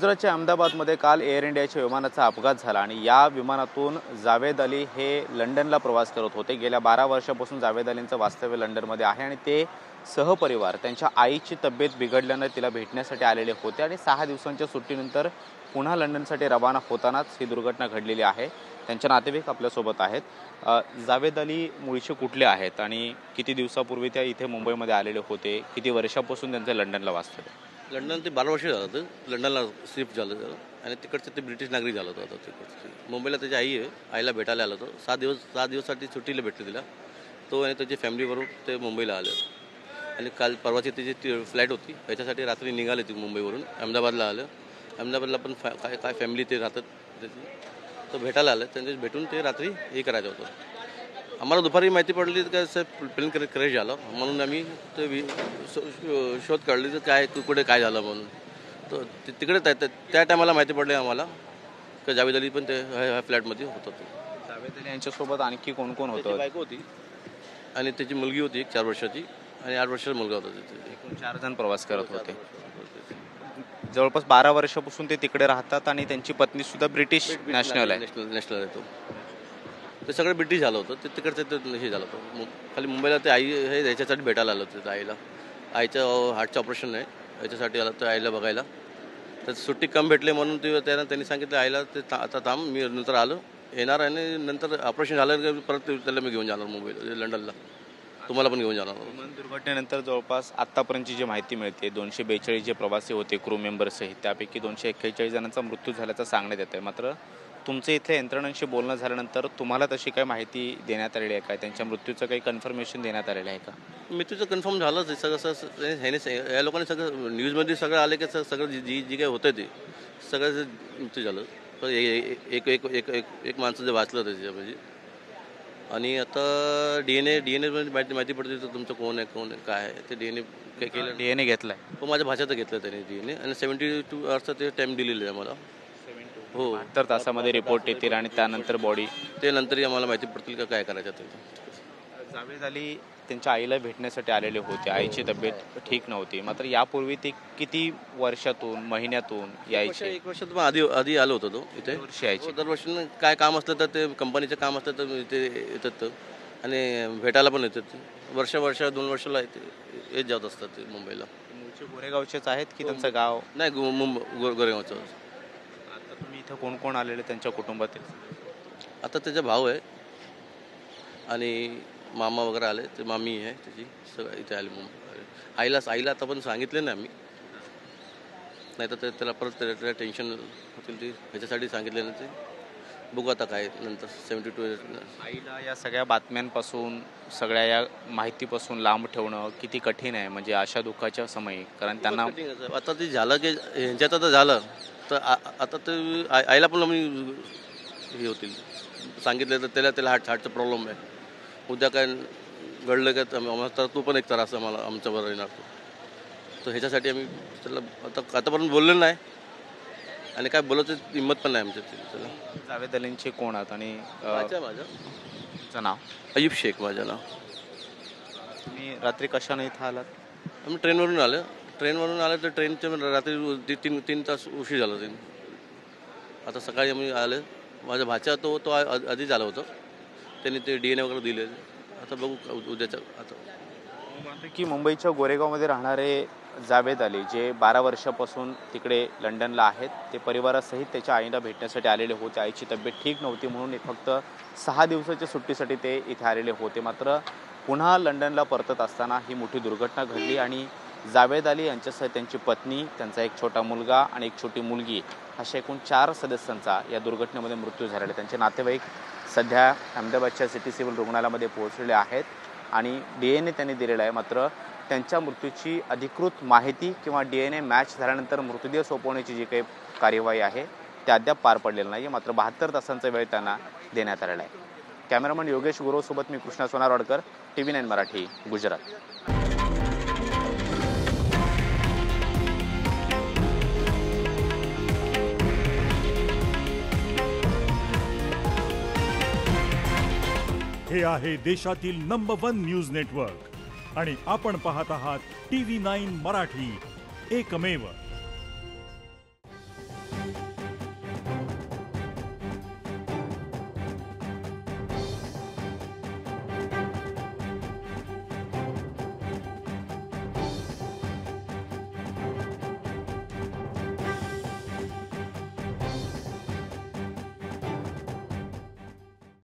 गुजरातच्या अहमदाबादमध्ये काल एअर इंडियाच्या विमानाचा अपघात झाला आणि या विमानातून जावेद अली हे लंडनला प्रवास करत होते। गेल्या 12 वर्षापासून जावेद अलींचं वास्तव्य लंडनमध्ये आहे आणि ते सहपरिवार त्यांच्या आईची तब्येत बिघडल्याने तिला भेटण्यासाठी आलेले होते आणि 6 दिवसांच्या सुट्टीनंतर पुन्हा लंडनसाठी रवाना होतानाच ही दुर्घटना घडलेली आहे। त्यांचे नातेवाईक आपल्यासोबत आहेत। जावेद अली मूळचे कुठले आहेत आणि किती दिवसापूर्वी त्या इथे मुंबईमध्ये आलेले होते, किती वर्षापासून त्यांचं लंडनला वास्तव्य? लंडन ते 12 वर्ष झालं होतं, लंडनला शिफ्ट झालं आणि तिकडचे ते ब्रिटिश नागरिक झालं होतं। तिकडचे मुंबईला त्याची आई आहे, आईला भेटायला आलं होतं। 6 दिवसासाठी सुट्टीला भेटले तिला, तो आणि त्याची फॅमिलीबरोबर ते मुंबईला आले आणि काल परवाची त्याची फ्लाईट होती, याच्यासाठी रात्री निघाले ती मुंबईवरून अहमदाबादला आलं। अहमदाबादला पण काय फॅमिली ते राहतात त्याची, तो भेटायला आलं, त्यांच्या भेटून ते रात्री हे करायचं होतं। आम्हाला दुपारी माहिती पडली की असं प्लेन क्रॅश झालं, म्हणून आम्ही ते शोध काढली तर काय कुठे काय झालं म्हणून। तर तिकडे त्या टायमाला माहिती पडली आम्हाला की जावेद अली पण ते ह्या फ्लॅटमध्ये होता। तो जावेद अली यांच्यासोबत आणखी कोण कोण होतं? बायको होती आणि त्याची मुलगी होती 4 वर्षाची आणि 8 वर्षाचा मुलगा होता। तिथे एकूण 4 जण प्रवास करत होते। जवळपास 12 वर्षापासून ते तिकडे राहतात आणि त्यांची पत्नी सुद्धा ब्रिटिश नॅशनल आहे। नॅशनल आहे तो। ते सगळं ब्रिटिश झालं होतं, ते तिकडचं ते हे झालं होतं। खाली मुंबईला ते आई हे याच्यासाठी भेटायला आलं होतं आईला, आईचं हार्टचं ऑपरेशन आहे याच्यासाठी आलं तर आईला बघायला। तर सुट्टी कम भेटले म्हणून त्यांनी सांगितलं आईला ते आता थांब, मी नंतर आलो येणार आणि नंतर ऑपरेशन झालं परत त्याला मी घेऊन जाणार मुंबईला लंडनला, तुम्हाला पण घेऊन जाणार। विमान दुर्घटनेनंतर जवळपास आत्तापर्यंतची जी माहिती मिळते 242 जे प्रवासी होते क्रू मेंबर्ससहित, त्यापैकी 241 जणांचा मृत्यू झाल्याचं सांगण्यात येत आहे। मात्र तुमचे इथल्या यंत्रणांशी बोलणं झाल्यानंतर तुम्हाला तशी काही माहिती देण्यात आलेली आहे का? त्यांच्या मृत्यूचं काही कन्फर्मेशन देण्यात आलेलं आहे का? मृत्यूचं कन्फर्म झालंच आहे सगळं। या लोकांनी सगळं न्यूजमध्ये सगळं आलं की सगळं जी काही होतं ते सगळं मृत्यू झालं। पण एक एक एक एक माणसं जे वाचलं त्याच्यामध्ये आणि आता DNA माहिती पडते तर तुमचं कोण आहे काय आहे ते DNA केलं। DNA घेतलाय? हो, माझ्या भाच्याचं घेतलं त्याने DNA आणि 72 आवर्सचा ते टाईम दिलेलं आहे आम्हाला। हो, 72 तासामध्ये रिपोर्ट येतील आणि त्यानंतर बॉडी ते नंतरही आम्हाला माहिती पडतील का काय करायचं ते। जावेद अली त्यांच्या आईला भेटण्यासाठी आलेले होते, आईची तब्येत ठीक नव्हती। मात्र यापूर्वी ते किती वर्षातून महिन्यातून यायचे? 1 वर्षात आधी आलो होतो तो इथे। यायचे दरवर्षी काय काम असलं तर ते कंपनीचं काम असलं तर इथे येतात आणि भेटायला पण येतात। वर्ष 2 वर्षाला येत जात असतात ते मुंबईला। मूळचे गोरेगावचेच आहेत की त्यांचं गाव? नाही, गोरेगावचं। आता तुम्ही इथं कोण कोण आलेले त्यांच्या कुटुंबातील? आता त्याचा भाऊ आहे आणि मामा वगैरे आले, ते मामी आहे त्याची, सगळं इथे आले मुंबई। आईला आता पण सांगितलं नाही आम्ही, नाही तर त्याला परत त्याला टेन्शन होतील ते, ह्याच्यासाठी सांगितले ना ते। बघू आता काय नंतर 72 आईला या सगळ्या बातम्यांपासून सगळ्या या माहितीपासून लांब ठेवणं किती कठीण आहे म्हणजे अशा दुःखाच्या समयी? कारण त्यांना आता ते झालं की ह्यांच्यात आता झालं तर आता ते आईला पण आम्ही हे होतील सांगितलं तर त्याला हार्टचा प्रॉब्लेम आहे। उद्या काय घडलं का तर तू पण एक त्रास आम्हाला आमच्याबरोबर येणार तो, तर ह्याच्यासाठी आम्ही त्याला आतापर्यंत बोललेलं नाही आणि काय बोलायचं हिंमत पण नाही आमच्या त्याला। जावेद अलींचे कोण आहात आणि माझं नाव? अयूब शेख माझं नाव। तुम्ही रात्री कशाने इथं आलात? आम्ही ट्रेनवरून आलं तर ट्रेनच्या रात्री 3 तास उशीर झाला ते। आता सकाळी आम्ही आलं, माझा भाचा तो आधीच आला होता, त्यांनी ते DNA वगैरे दिले। आता बघू उद्याचं। आता की मुंबईच्या गोरेगावमध्ये राहणारे जावेद अली जे 12 वर्षापासून तिकडे लंडनला आहेत, ते परिवारासहित त्याच्या आईला भेटण्यासाठी आलेले होते। आईची तब्येत ठीक नव्हती म्हणून फक्त 6 दिवसाच्या सुट्टीसाठी ते इथे आलेले होते। मात्र पुन्हा लंडनला परतत असताना ही मोठी दुर्घटना घडली आणि जावेद अली यांच्यासह त्यांची पत्नी, त्यांचा एक छोटा मुलगा आणि एक छोटी मुलगी अशा एकूण 4 सदस्यांचा या दुर्घटनेमध्ये मृत्यू झालेला आहे। त्यांचे नातेवाईक सध्या अहमदाबादच्या सिटी सिव्हिल रुग्णालयामध्ये पोहोचलेले आहेत आणि DNA त्यांनी दिलेला आहे। मात्र त्यांच्या मृत्यूची अधिकृत माहिती किंवा DNA मॅच झाल्यानंतर मृतदेह सोपवण्याची जी काही कार्यवाही आहे ते अद्याप पार पडलेलं नाही आहे। मात्र 72 तासांचा वेळ त्यांना देण्यात आलेला आहे। कॅमेरामन योगेश गुरोसोबत मी कृष्णा सोनारवाडकर, TV9 मराठी, गुजरात। हे आहे देशातील नंबर 1 न्यूज नेटवर्क आणि आपण पाहत आहात TV9 मराठी, एकमेव।